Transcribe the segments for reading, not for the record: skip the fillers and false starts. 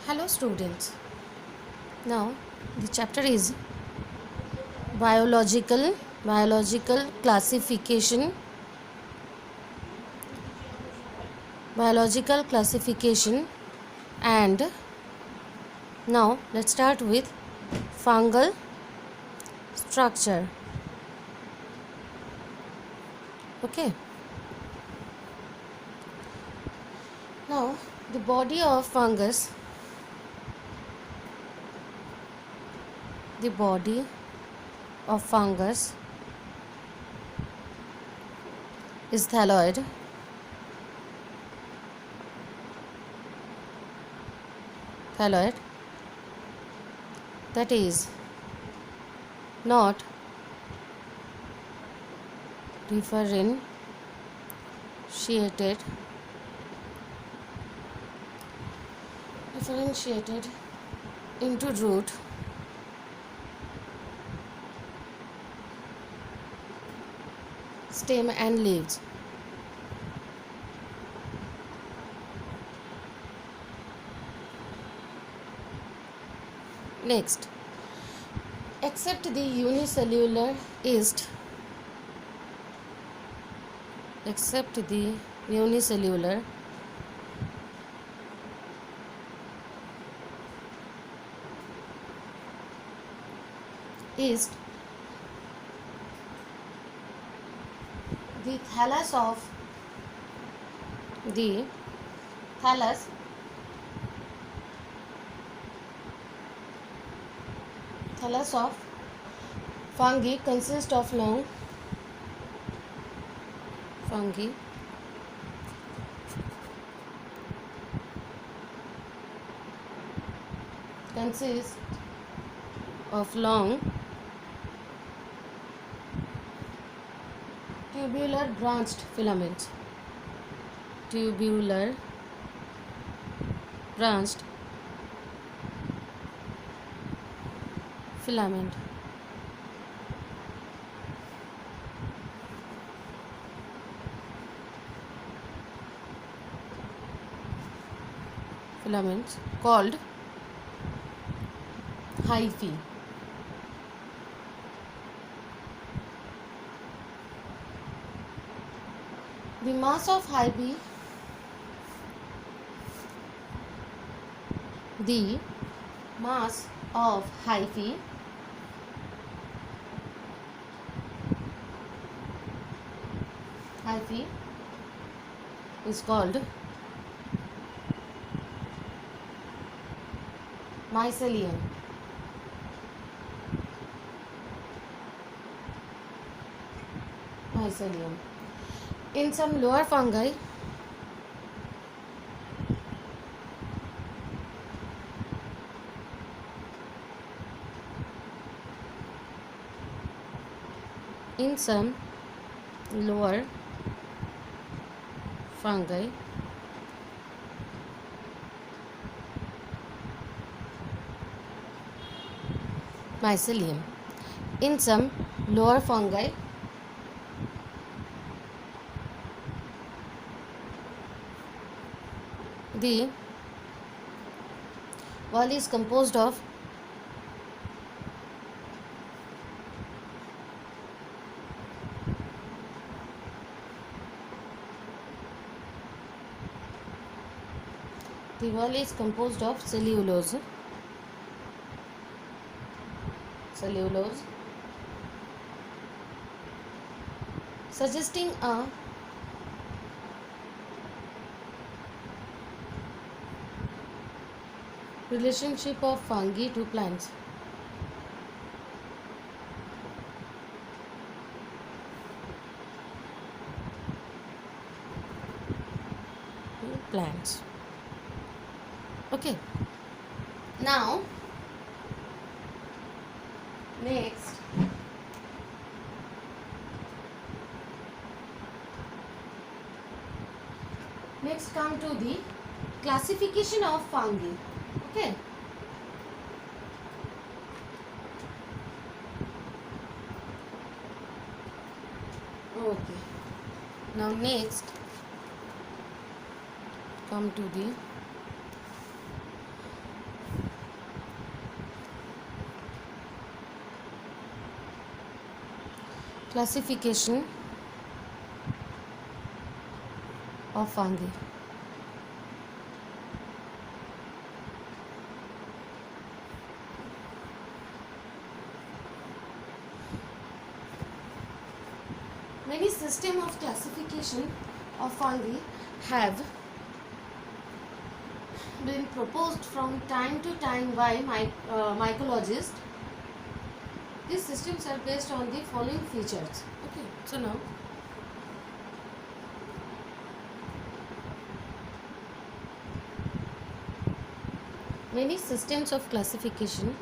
Hello students. Now the chapter is biological classification biological classification and now let's start with fungal structure. Okay. Now the body of fungus the body of fungus is thalloid that is not differentiated into root, stem and leaves. Next, except the unicellular yeast, yeast, the thallus of fungi consists of long tubular branched filaments. Filament. Filaments called hyphae. The mass of hyphae is called mycelium. In some lower fungi, mycelium. In some lower fungi, the wall is composed of cellulose, suggesting a relationship of fungi to plants. Okay. Now, next, come to the classification of fungi. Okay. Now next, come to the Classification of fungi. Many systems of classification of fungi have been proposed from time to time by mycologists. These systems are based on the following features. Okay, so now many systems of classification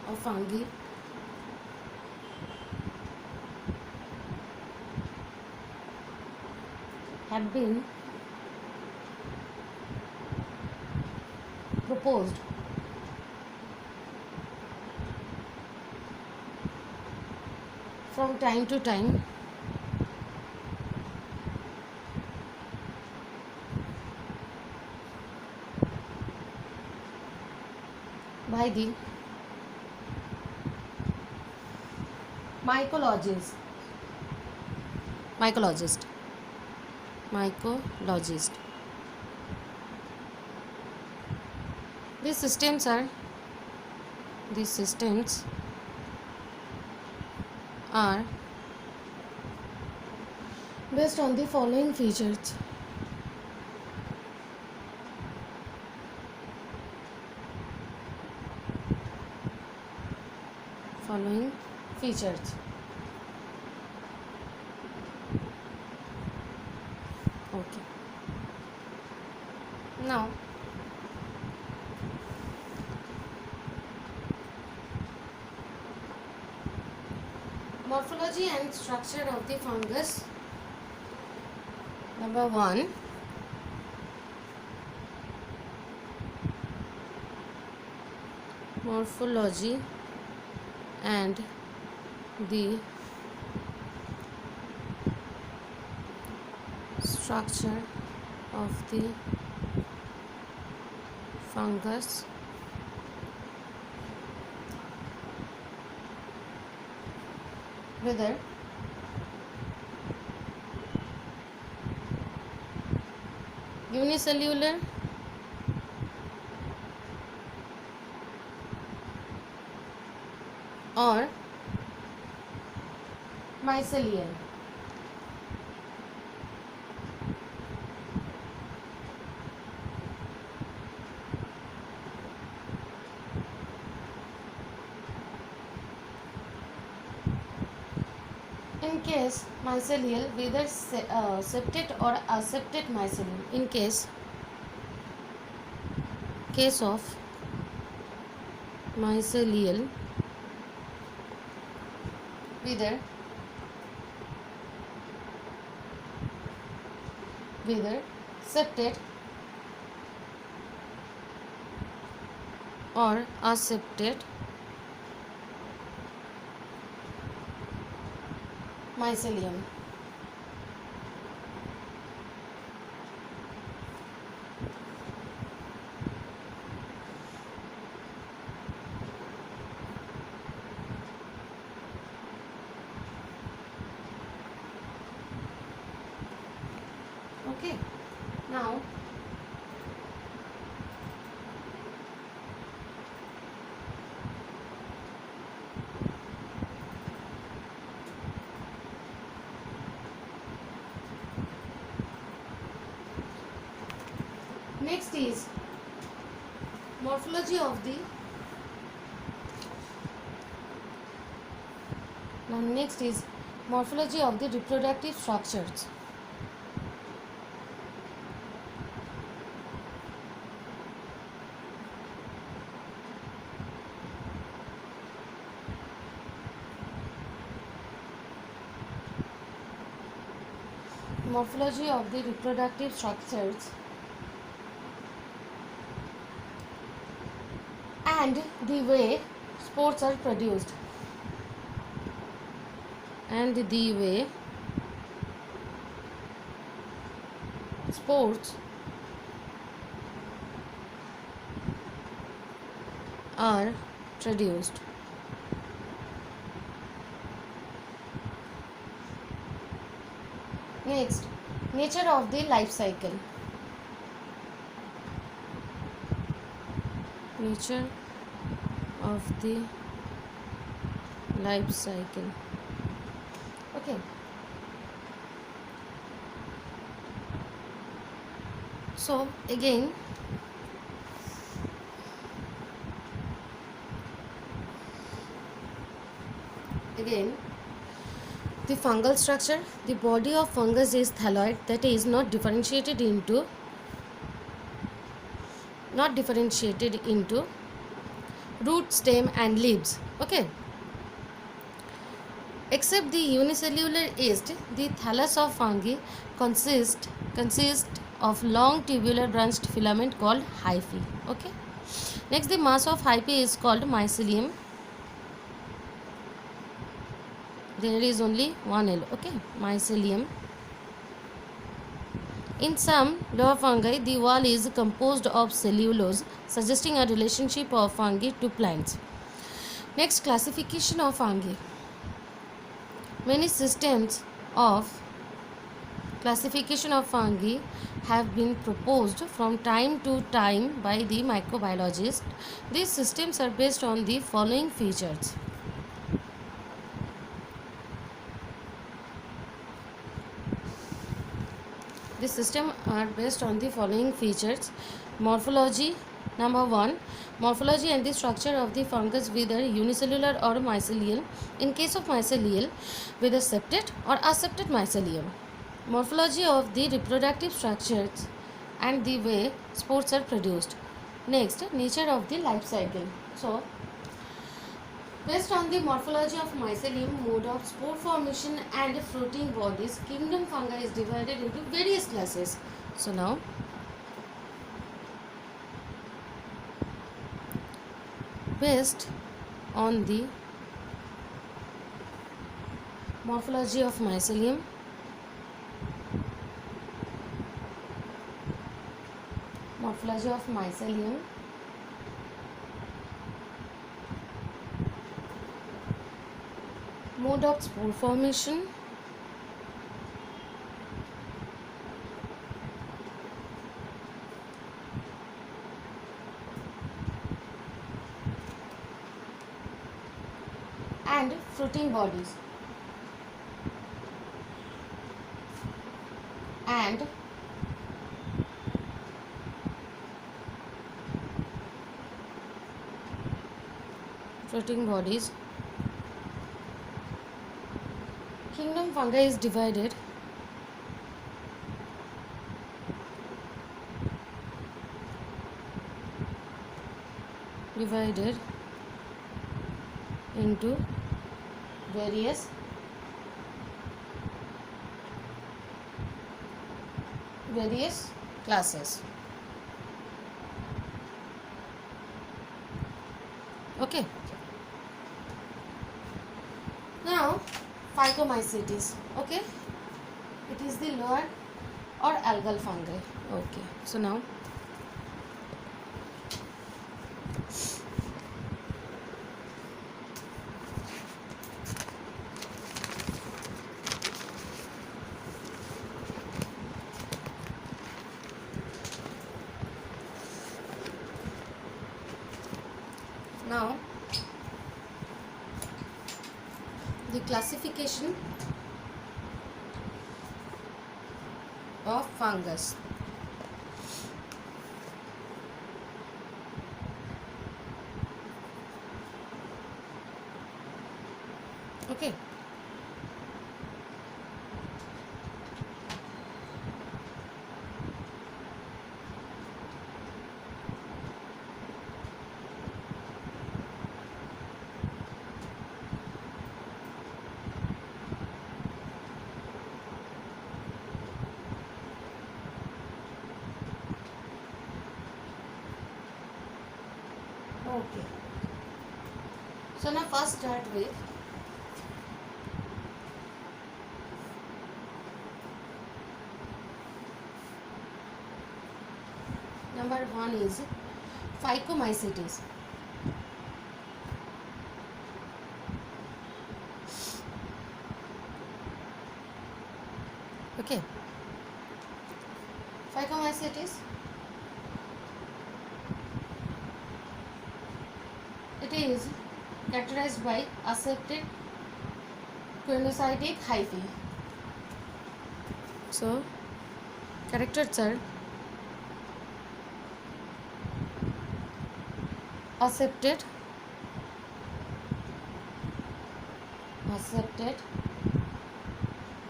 of fungi have been proposed from time to time by the mycologist. These systems are based on the following features. Okay. Now morphology and structure of the fungus. Number 1, morphology and the structure of the fungus. Whether unicellular or mycelial. In case mycelial, whether septate or aseptate mycelium. In case of mycelial, whether septate or aseptate mycelium. Okay, now next is morphology of the reproductive structures. Morphology of the reproductive structures and the way spores are produced. spores are produced. Next, nature of the life cycle. Nature of the life cycle. Okay. So again, the fungal structure. The body of fungus is thalloid, that is not differentiated into root, stem and leaves. Okay. Except the unicellular yeast, the thallus of fungi consists of long tubular branched filament called hyphae. Okay. Next, the mass of hyphae is called mycelium. There is only one L. Okay, mycelium. In some lower fungi, the wall is composed of cellulose, suggesting a relationship of fungi to plants. Next, classification of fungi. Many systems of classification of fungi have been proposed from time to time by the microbiologists. These systems are based on the following features. This system are based on the following features. Morphology. Number 1. Morphology and the structure of the fungus, whether unicellular or mycelial. In case of mycelial, whether septate or aseptate mycelium. Morphology of the reproductive structures and the way spores are produced. Next, nature of the life cycle. So, based on the morphology of mycelium, mode of spore formation and fruiting bodies, kingdom fungi is divided into various classes. So now, based on the morphology of mycelium, mode of spore formation, and fruiting bodies. Kingdom fungi is divided into various classes. Okay. Now, phycomycetes. Okay. It is the lower or algal fungi. Okay. So now, the classification of fungus. Okay. Okay. So now first start with Number 1 is phycomycetes. Okay, phycomycetes, it is characterized by aseptic quinocytic hyphae. So characters are accepted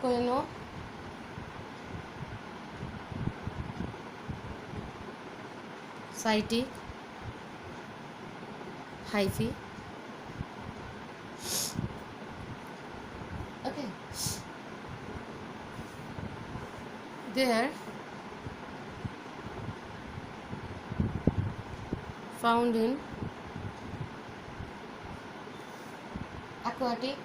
quinocytic hyphae. Okay, they are found in aquatic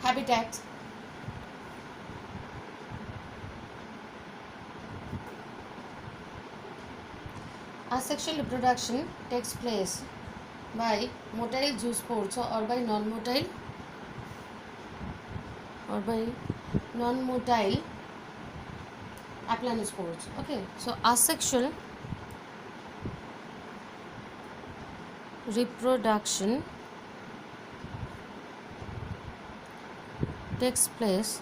habitats. Asexual reproduction takes place by motile zoospores or by non-motile aplanospores. Okay, so asexual reproduction takes place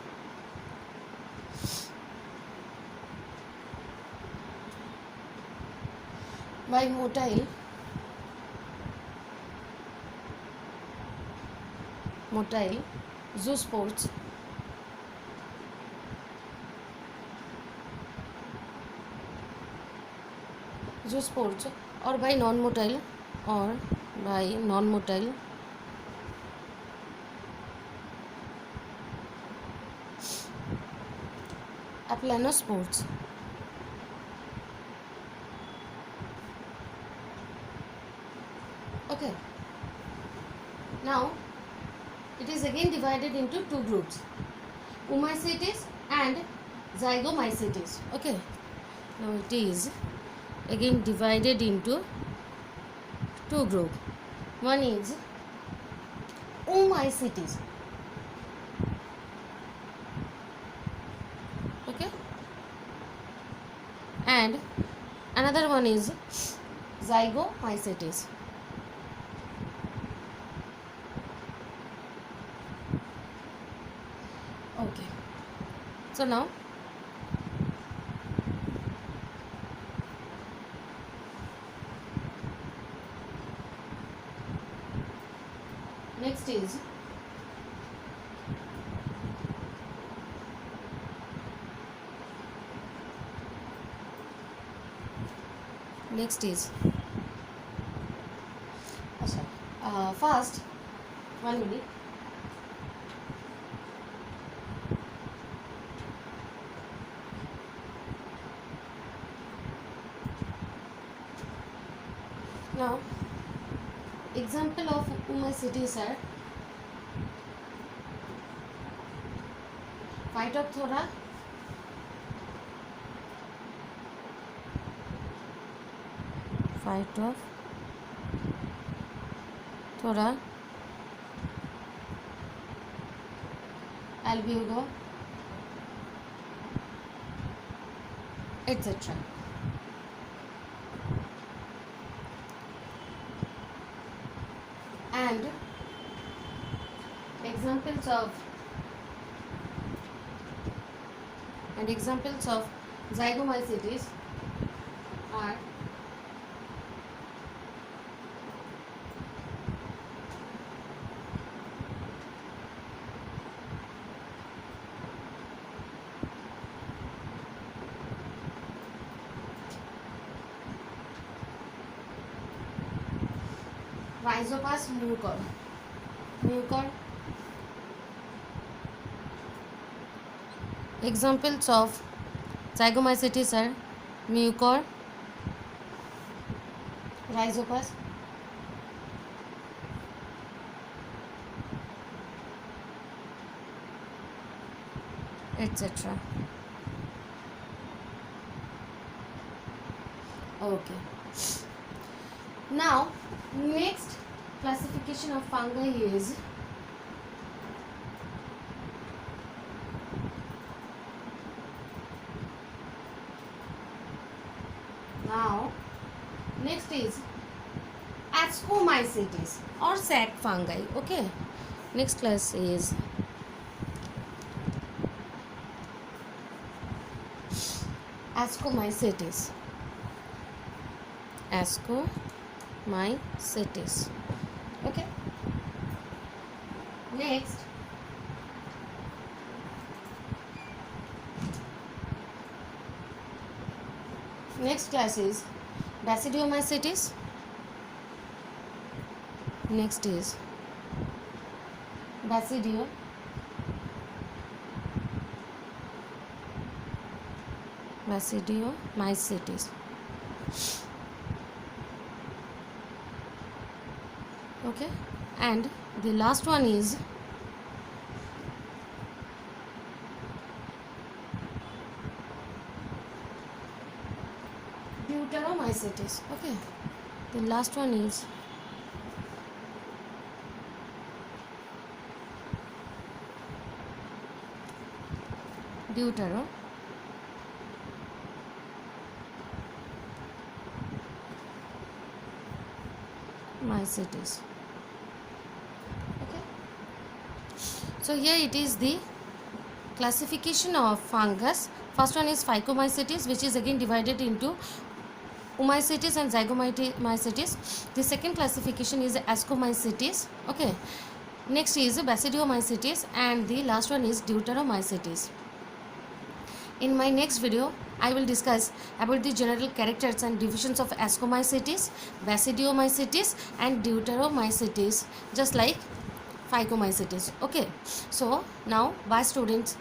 by motile zoospores or by non-motile aplanospores. Okay, now it is again divided into two groups, oomycetes and zygomycetes. Okay, now it is again divided into two groups. One is oomycetes. Okay, and another one is zygomycetes. Okay, so now next is first 1 minute. Now example of oomycetes are Phytophthora, albugo, etc. And examples of zygomycetes are Rhizopas mucor. Examples of zygomycetes are mucor, Rhizopas, etc. Okay. Now, next classification of fungi is next is Ascomycetes or sac fungi. Okay. Next class is Ascomycetes. Ascomycetes. Okay. Next class is Basidiomycetes. Next is Basidiomycetes. Okay, and the last one is Deuteromycetes. Okay, the last one is Deuteromycetes. Okay, so here it is the classification of fungus. First one is Phycomycetes, which is again divided into Omycetes and Zygomycetes. The second classification is Ascomycetes. Okay, next is Basidiomycetes, and the last one is Deuteromycetes. In my next video, I will discuss about the general characters and divisions of Ascomycetes, Basidiomycetes and Deuteromycetes, just like Phycomycetes. Okay, so now bye students.